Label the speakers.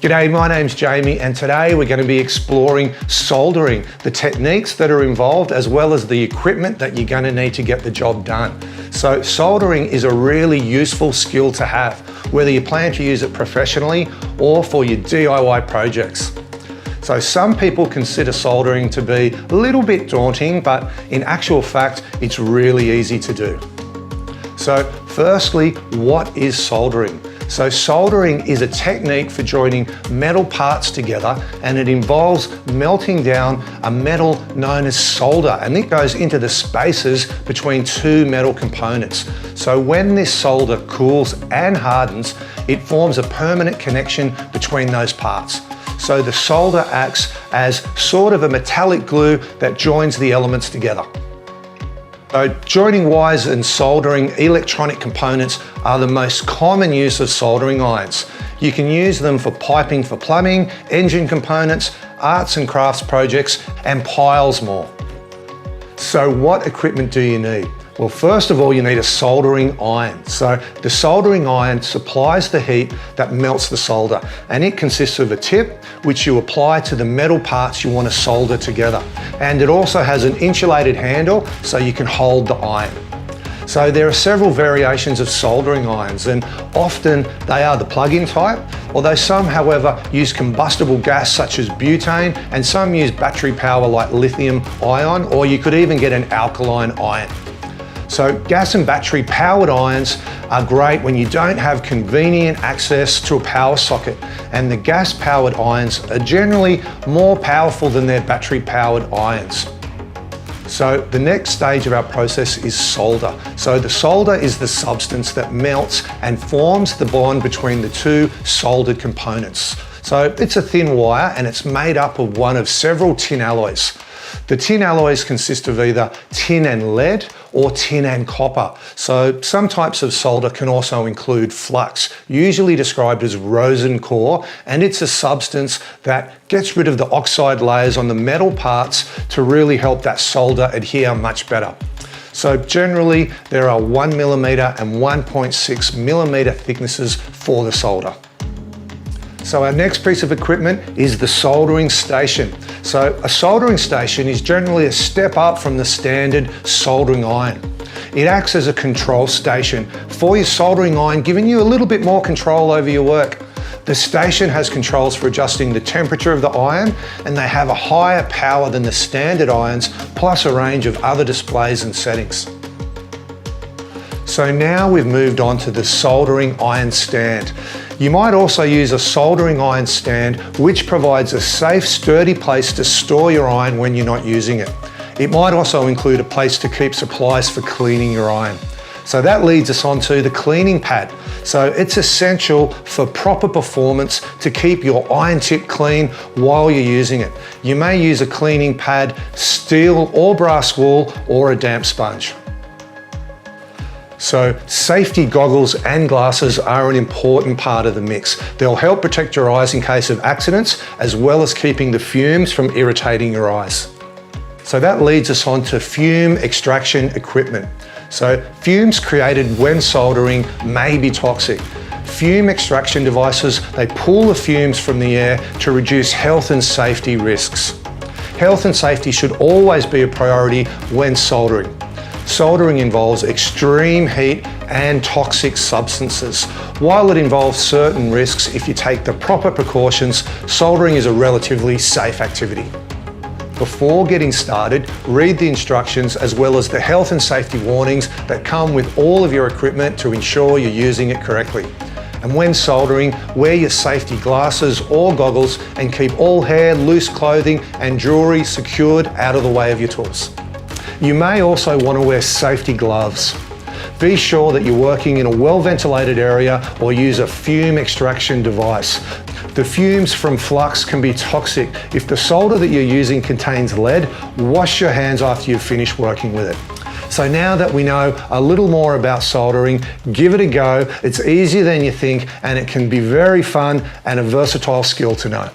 Speaker 1: G'day, my name's Jamie, and today we're going to be exploring soldering, the techniques that are involved as well as the equipment that you're going to need to get the job done. So soldering is a really useful skill to have, whether you plan to use it professionally or for your DIY projects. So some people consider soldering to be a little bit daunting, but in actual fact, it's really easy to do. So firstly, what is soldering? So soldering is a technique for joining metal parts together, and it involves melting down a metal known as solder, and it goes into the spaces between two metal components. So when this solder cools and hardens, it forms a permanent connection between those parts. So the solder acts as sort of a metallic glue that joins the elements together. So joining wires and soldering electronic components are the most common use of soldering irons. You can use them for piping for plumbing, engine components, arts and crafts projects, and piles more. So what equipment do you need? Well, first of all, you need a soldering iron. So the soldering iron supplies the heat that melts the solder, and it consists of a tip which you apply to the metal parts you want to solder together. And it also has an insulated handle so you can hold the iron. So there are several variations of soldering irons, and often they are the plug-in type, although some, however, use combustible gas such as butane, and some use battery power like lithium ion, or you could even get an alkaline iron. So gas and battery powered irons are great when you don't have convenient access to a power socket, and the gas powered irons are generally more powerful than their battery powered irons. So the next stage of our process is solder. So the solder is the substance that melts and forms the bond between the two soldered components. So it's a thin wire, and it's made up of one of several tin alloys. The tin alloys consist of either tin and lead or tin and copper. So some types of solder can also include flux, usually described as rosin core, and it's a substance that gets rid of the oxide layers on the metal parts to really help that solder adhere much better. So generally there are 1mm and 1.6mm thicknesses for the solder. So our next piece of equipment is the soldering station. So a soldering station is generally a step up from the standard soldering iron. It acts as a control station for your soldering iron, giving you a little bit more control over your work. The station has controls for adjusting the temperature of the iron, and they have a higher power than the standard irons, plus a range of other displays and settings. So now we've moved on to the soldering iron stand. You might also use a soldering iron stand, which provides a safe, sturdy place to store your iron when you're not using it. It might also include a place to keep supplies for cleaning your iron. So that leads us on to the cleaning pad. So it's essential for proper performance to keep your iron tip clean while you're using it. You may use a cleaning pad, steel or brass wool, or a damp sponge. So safety goggles and glasses are an important part of the mix. They'll help protect your eyes in case of accidents, as well as keeping the fumes from irritating your eyes. So that leads us on to fume extraction equipment. So fumes created when soldering may be toxic. Fume extraction devices, they pull the fumes from the air to reduce health and safety risks. Health and safety should always be a priority when soldering. Soldering involves extreme heat and toxic substances. While it involves certain risks, if you take the proper precautions, soldering is a relatively safe activity. Before getting started, read the instructions as well as the health and safety warnings that come with all of your equipment to ensure you're using it correctly. And when soldering, wear your safety glasses or goggles, and keep all hair, loose clothing and jewelry secured out of the way of your tools. You may also want to wear safety gloves. Be sure that you're working in a well-ventilated area or use a fume extraction device. The fumes from flux can be toxic. If the solder that you're using contains lead, wash your hands after you've finished working with it. So now that we know a little more about soldering, give it a go. It's easier than you think, and it can be very fun and a versatile skill to know.